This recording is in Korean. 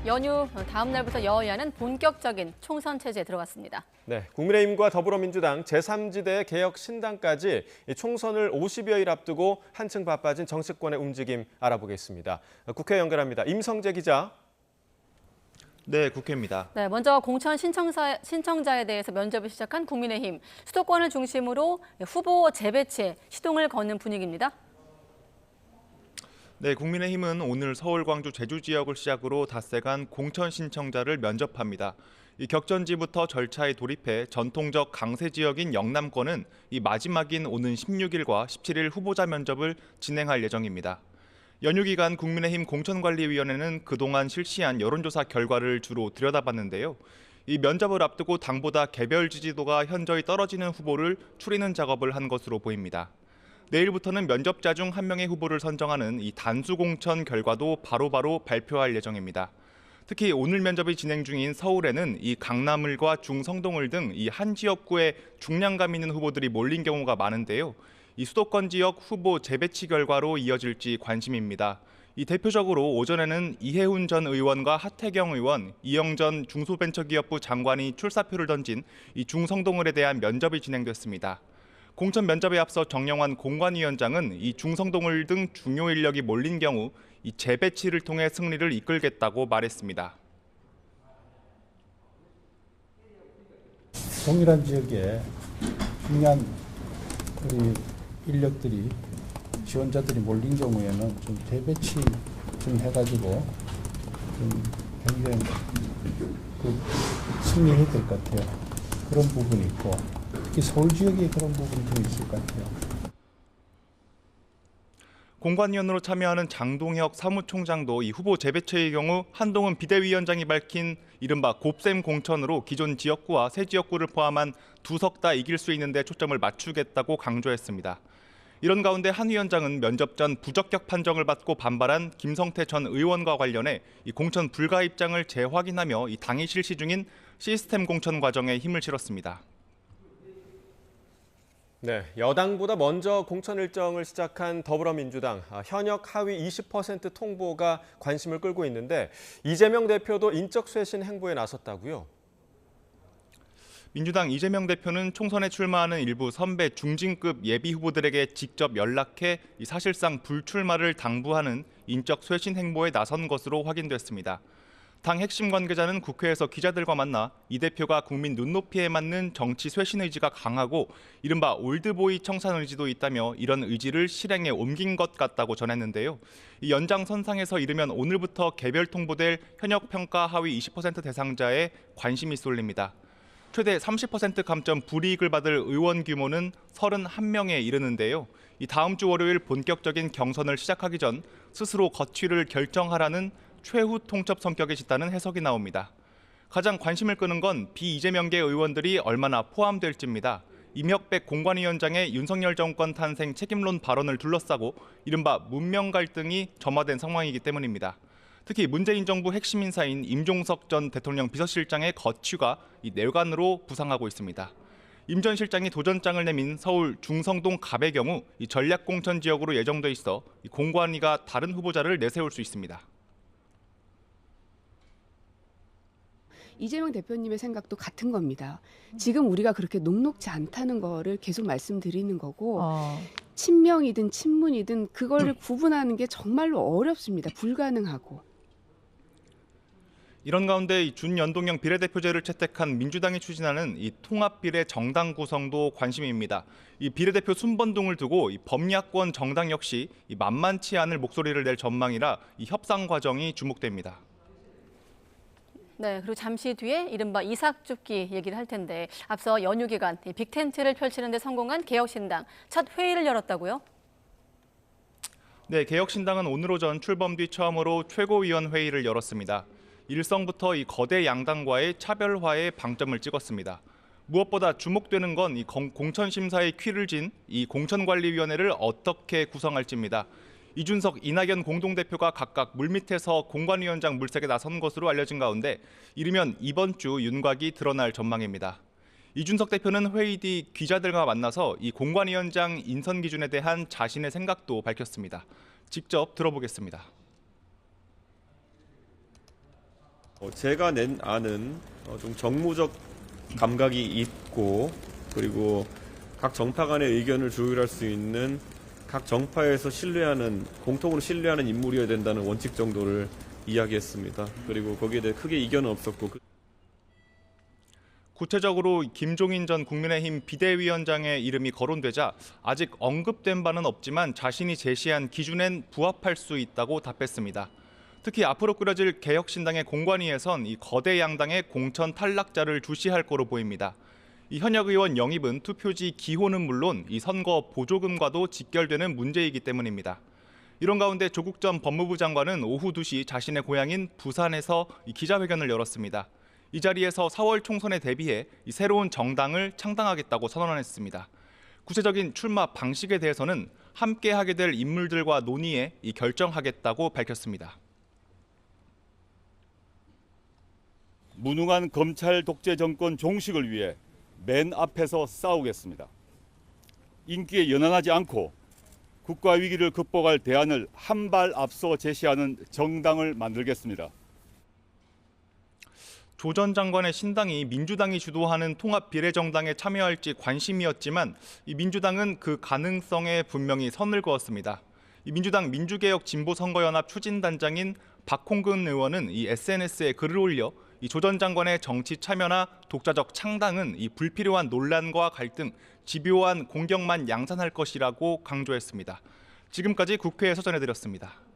연휴 다음 날부터 여야는 본격적인 총선 체제에 들어갔습니다. 네, 국민의힘과 더불어민주당 제3지대 개혁 신당까지 총선을 50여일 앞두고 한층 바빠진 정치권의 움직임 알아보겠습니다. 국회 연결합니다. 임성재 기자. 네, 국회입니다. 네, 먼저 공천 신청자에 대해서 면접을 시작한 국민의힘. 수도권을 중심으로 후보 재배치에 시동을 거는 분위기입니다. 네, 국민의힘은 오늘 서울, 광주, 제주 지역을 시작으로 닷새간 공천 신청자를 면접합니다. 이 격전지부터 절차에 돌입해 전통적 강세 지역인 영남권은 이 마지막인 오는 16일과 17일 후보자 면접을 진행할 예정입니다. 연휴 기간 국민의힘 공천관리위원회는 그동안 실시한 여론조사 결과를 주로 들여다봤는데요. 이 면접을 앞두고 당보다 개별 지지도가 현저히 떨어지는 후보를 추리는 작업을 한 것으로 보입니다. 내일부터는 면접자 중 한 명의 후보를 선정하는 이 단수 공천 결과도 바로바로 발표할 예정입니다. 특히 오늘 면접이 진행 중인 서울에는 이 강남을과 중성동을 등 이 한 지역구에 중량감 있는 후보들이 몰린 경우가 많은데요. 이 수도권 지역 후보 재배치 결과로 이어질지 관심입니다. 이 대표적으로 오전에는 이해훈 전 의원과 하태경 의원, 이영전 중소벤처기업부 장관이 출사표를 던진 이 중성동을에 대한 면접이 진행됐습니다. 공천 면접에 앞서 정영환 공관위원장은 이 중성동을 등 중요 인력이 몰린 경우 이 재배치를 통해 승리를 이끌겠다고 말했습니다. 동일한 지역에 중요한 우리 인력들이 지원자들이 몰린 경우에는 좀 재배치 좀 해가지고 좀 굉장히 승리해야 될 것 같아요. 그런 부분이 있고. 특히 서울 지역에 그런 부분이 좀 있을 것 같아요. 공관위원으로 참여하는 장동혁 사무총장도 이 후보 재배치의 경우 한동훈 비대위원장이 밝힌 이른바 곱셈 공천으로 기존 지역구와 새 지역구를 포함한 두 석 다 이길 수 있는 데 초점을 맞추겠다고 강조했습니다. 이런 가운데 한 위원장은 면접 전 부적격 판정을 받고 반발한 김성태 전 의원과 관련해 이 공천 불가 입장을 재확인하며 이 당이 실시 중인 시스템 공천 과정에 힘을 실었습니다. 네, 여당보다 먼저 공천 일정을 시작한 더불어민주당 현역 하위 20% 통보가 관심을 끌고 있는데 이재명 대표도 인적 쇄신 행보에 나섰다고요? 민주당 이재명 대표는 총선에 출마하는 일부 선배 중진급 예비 후보들에게 직접 연락해 사실상 불출마를 당부하는 인적 쇄신 행보에 나선 것으로 확인됐습니다. 당 핵심 관계자는 국회에서 기자들과 만나 이 대표가 국민 눈높이에 맞는 정치 쇄신 의지가 강하고 이른바 올드보이 청산 의지도 있다며 이런 의지를 실행에 옮긴 것 같다고 전했는데요. 이 연장선상에서 이르면 오늘부터 개별 통보될 현역 평가 하위 20% 대상자에 관심이 쏠립니다. 최대 30% 감점 불이익을 받을 의원 규모는 31명에 이르는데요. 이 다음 주 월요일 본격적인 경선을 시작하기 전 스스로 거취를 결정하라는 최후 통첩 성격의 집단은 해석이 나옵니다. 가장 관심을 끄는 건 비이재명계 의원들이 얼마나 포함될지입니다. 임혁백 공관위원장의 윤석열 정권 탄생 책임론 발언을 둘러싸고 이른바 문명 갈등이 점화된 상황이기 때문입니다. 특히 문재인 정부 핵심 인사인 임종석 전 대통령 비서실장의 거취가 이 내관으로 부상하고 있습니다. 임 전 실장이 도전장을 내민 서울 중성동 갑의 경우 이 전략공천 지역으로 예정돼 있어 이 공관위가 다른 후보자를 내세울 수 있습니다. 이재명 대표님의 생각도 같은 겁니다. 지금 우리가 그렇게 녹록지 않다는 거를 계속 말씀드리는 거고 친명이든 친문이든 그거를 구분하는 게 정말로 어렵습니다. 불가능하고. 이런 가운데 준연동형 비례대표제를 채택한 민주당이 추진하는 이 통합비례 정당 구성도 관심입니다. 이 비례대표 순번동을 두고 이 범야권 정당 역시 만만치 않을 목소리를 낼 전망이라 이 협상 과정이 주목됩니다. 네, 그리고 잠시 뒤에 이른바 이삭줍기 얘기를 할 텐데 앞서 연휴 기간 빅텐트를 펼치는 데 성공한 개혁신당 첫 회의를 열었다고요? 네, 개혁신당은 오늘 오전 출범 뒤 처음으로 최고위원회의를 열었습니다. 일성부터 이 거대 양당과의 차별화에 방점을 찍었습니다. 무엇보다 주목되는 건 이 공천심사에 퀴를 진 이 공천관리위원회를 어떻게 구성할지입니다. 이준석, 이낙연 공동대표가 각각 물밑에서 공관위원장 물색에 나선 것으로 알려진 가운데 이르면 이번 주 윤곽이 드러날 전망입니다. 이준석 대표는 회의 뒤 기자들과 만나서 이 공관위원장 인선 기준에 대한 자신의 생각도 밝혔습니다. 직접 들어보겠습니다. 제가 낸 안은 좀 정무적 감각이 있고 그리고 각 정파 간의 의견을 조율할 수 있는 각 정파에서 공통으로 신뢰하는 인물이어야 된다는 원칙 정도를 이야기했습니다. 그리고 거기에 대해 크게 이견은 없었고. 구체적으로 김종인 전 국민의힘 비대위원장의 이름이 거론되자 아직 언급된 바는 없지만 자신이 제시한 기준엔 부합할 수 있다고 답했습니다. 특히 앞으로 꾸려질 개혁신당의 공관위에선 이 거대 양당의 공천 탈락자를 주시할 거로 보입니다. 이 현역 의원 영입은 투표지 기호는 물론 이 선거 보조금과도 직결되는 문제이기 때문입니다. 이런 가운데 조국 전 법무부 장관은 오후 2시 자신의 고향인 부산에서 기자회견을 열었습니다. 이 자리에서 4월 총선에 대비해 이 새로운 정당을 창당하겠다고 선언했습니다. 구체적인 출마 방식에 대해서는 함께 하게 될 인물들과 논의해 결정하겠다고 밝혔습니다. 무능한 검찰 독재 정권 종식을 위해 맨 앞에서 싸우겠습니다. 인기에 연연하지 않고 국가 위기를 극복할 대안을 한 발 앞서 제시하는 정당을 만들겠습니다. 조 전 장관의 신당이 민주당이 주도하는 통합비례정당에 참여할지 관심이었지만 이 민주당은 그 가능성에 분명히 선을 그었습니다. 이 민주당 민주개혁진보선거연합 추진단장인 박홍근 의원은 이 SNS에 글을 올려 이 조 전 장관의 정치 참여나 독자적 창당은 이 불필요한 논란과 갈등, 집요한 공격만 양산할 것이라고 강조했습니다. 지금까지 국회에서 전해드렸습니다.